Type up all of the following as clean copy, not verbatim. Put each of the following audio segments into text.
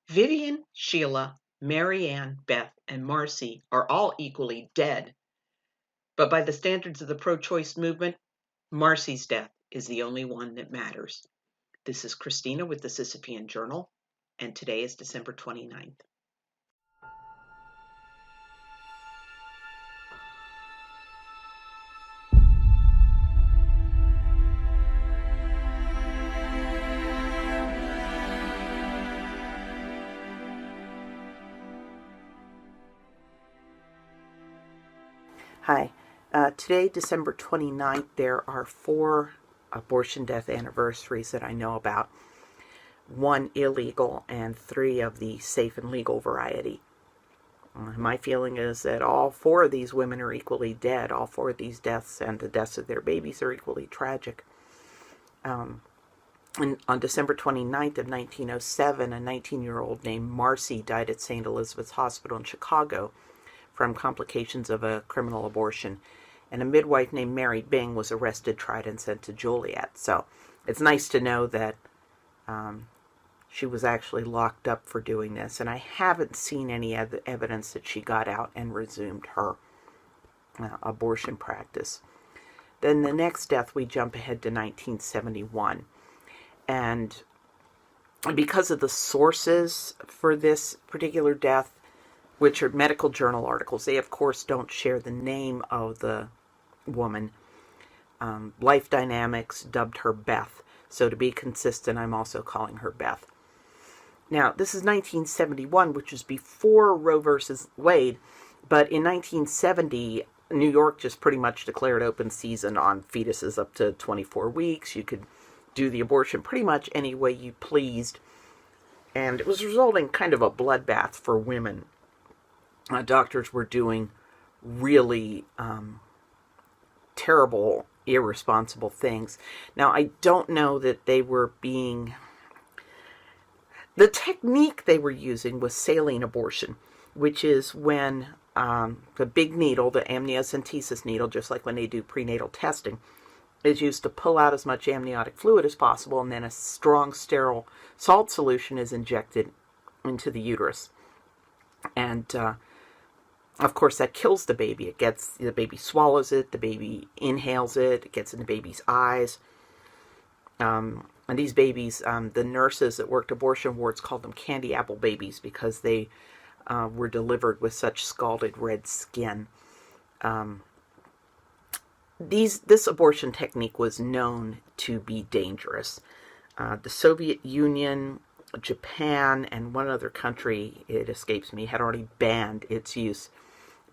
Vivian, Sheila, Marianne, Beth, and Marcy are all equally dead, but by the standards of the pro-choice movement, Marcy's death is the only one that matters. This is Christina with the Sisyphean Journal, and today is December 29th. Hi. Today, December 29th, there are 4 abortion death anniversaries that I know about. 1 illegal and 3 of the safe and legal variety. My feeling is that all 4 of these women are equally dead. All 4 of these deaths and the deaths of their babies are equally tragic. And on December 29th of 1907, a 19-year-old named Marcy died at St. Elizabeth's Hospital in Chicago from complications of a criminal abortion. And a midwife named Mary Bing was arrested, tried, and sent to Joliet. So it's nice to know that she was actually locked up for doing this. And I haven't seen any evidence that she got out and resumed her abortion practice. Then the next death, we jump ahead to 1971. And because of the sources for this particular death, which are medical journal articles, they of course don't share the name of the woman. Life Dynamics dubbed her Beth. So to be consistent, I'm also calling her Beth. Now, this is 1971, which is before Roe versus Wade, but in 1970, New York just pretty much declared open season on fetuses up to 24 weeks. You could do the abortion pretty much any way you pleased, and it was resulting kind of a bloodbath for women. Doctors were doing really terrible, irresponsible things. Now, I don't know that they were being... The technique they were using was saline abortion, which is when the big needle, the amniocentesis needle, just like when they do prenatal testing, is used to pull out as much amniotic fluid as possible, and then a strong, sterile salt solution is injected into the uterus. And of course, that kills the baby. The baby swallows it, the baby inhales it, it gets in the baby's eyes. And these babies, the nurses that worked abortion wards called them candy apple babies because they were delivered with such scalded red skin. This abortion technique was known to be dangerous. The Soviet Union, Japan, and one other country, it escapes me, had already banned its use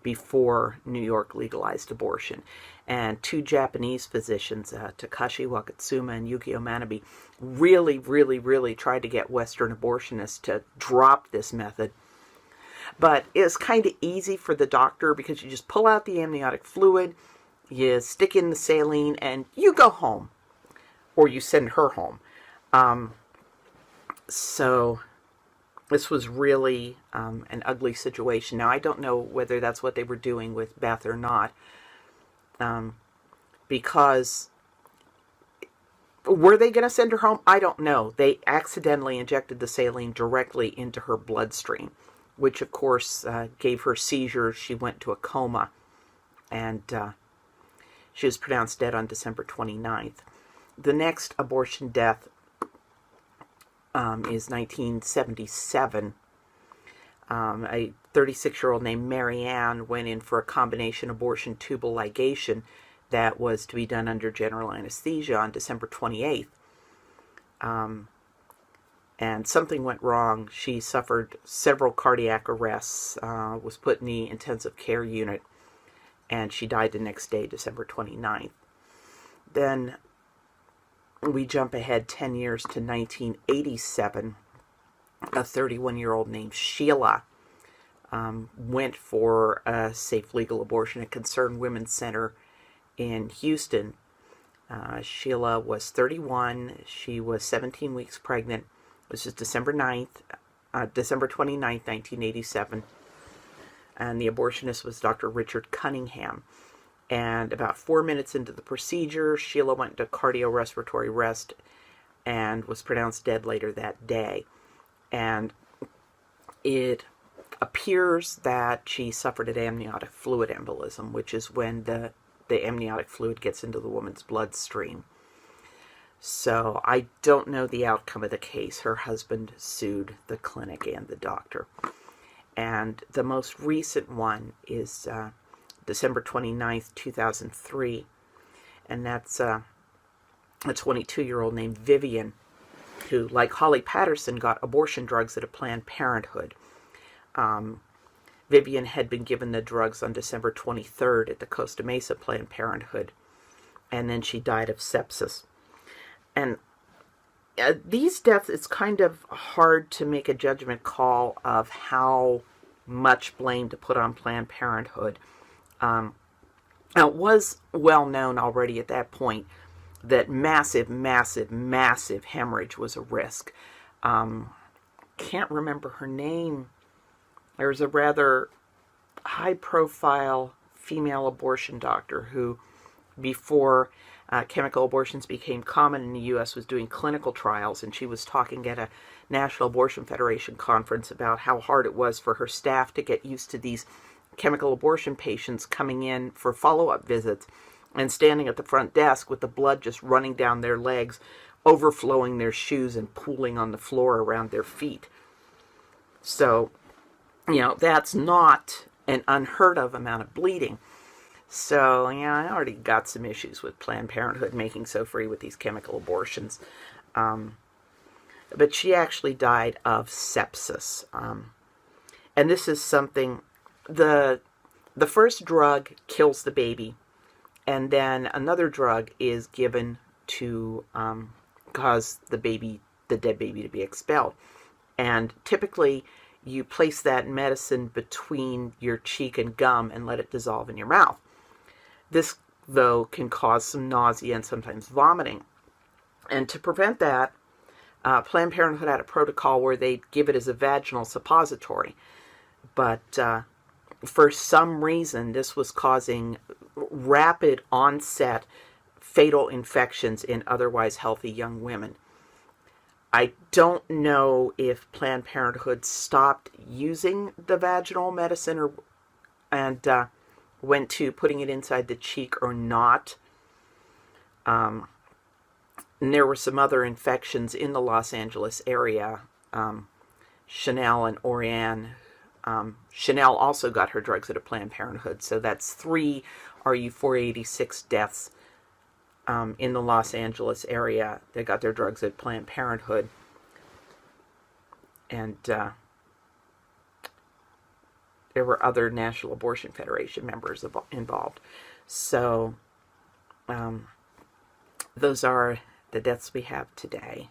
before New York legalized abortion. And 2 Japanese physicians, Takashi Wakatsuma and Yukio Manabe, really tried to get Western abortionists to drop this method. But it's kind of easy for the doctor because you just pull out the amniotic fluid, you stick in the saline, and you go home. Or you send her home. So this was really an ugly situation. Now, I don't know whether that's what they were doing with Beth or not. Because were they going to send her home? I don't know. They accidentally injected the saline directly into her bloodstream, which of course gave her seizures. She went to a coma, and she was pronounced dead on December 29th. The next abortion death is 1977. A 36-year-old named Marianne went in for a combination abortion tubal ligation that was to be done under general anesthesia on December 28th. And something went wrong. She suffered several cardiac arrests, was put in the intensive care unit, and she died the next day, December 29th. Then we jump ahead 10 years to 1987. A 31-year-old named Sheila went for a safe legal abortion at Concerned Women's Center in Houston. Sheila was 31. She was 17 weeks pregnant. This is December 29th, 1987. And the abortionist was Dr. Richard Cunningham. And about 4 minutes into the procedure, Sheila went into cardiorespiratory arrest and was pronounced dead later that day. And It appears that she suffered an amniotic fluid embolism, which is when the amniotic fluid gets into the woman's bloodstream. So I don't know the outcome of the case. Her husband sued the clinic and the doctor. And the most recent one is December 29th, 2003. And that's a 22-year-old named Vivian, who, like Holly Patterson, got abortion drugs at a Planned Parenthood. Vivian had been given the drugs on December 23rd at the Costa Mesa Planned Parenthood, and then she died of sepsis. And these deaths, it's kind of hard to make a judgment call of how much blame to put on Planned Parenthood. Now, it was well known already at that point that massive hemorrhage was a risk. Can't remember her name. There was a rather high-profile female abortion doctor who, before chemical abortions became common in the U.S., was doing clinical trials, and she was talking at a National Abortion Federation conference about how hard it was for her staff to get used to these chemical abortion patients coming in for follow-up visits and standing at the front desk with the blood just running down their legs, overflowing their shoes and pooling on the floor around their feet. So, that's not an unheard of amount of bleeding. So, I already got some issues with Planned Parenthood making so free with these chemical abortions. But she actually died of sepsis. And this is something, the first drug kills the baby, and then another drug is given to cause the dead baby to be expelled. And typically, you place that medicine between your cheek and gum and let it dissolve in your mouth. This, though, can cause some nausea and sometimes vomiting. And to prevent that, Planned Parenthood had a protocol where they'd give it as a vaginal suppository. But for some reason, this was causing rapid onset fatal infections in otherwise healthy young women. I don't know if Planned Parenthood stopped using the vaginal medicine and went to putting it inside the cheek or not. And there were some other infections in the Los Angeles area. Chanel and Oriane. Chanel also got her drugs at a Planned Parenthood. So that's 3 RU486 deaths in the Los Angeles area. They got their drugs at Planned Parenthood. And there were other National Abortion Federation members involved. So those are the deaths we have today.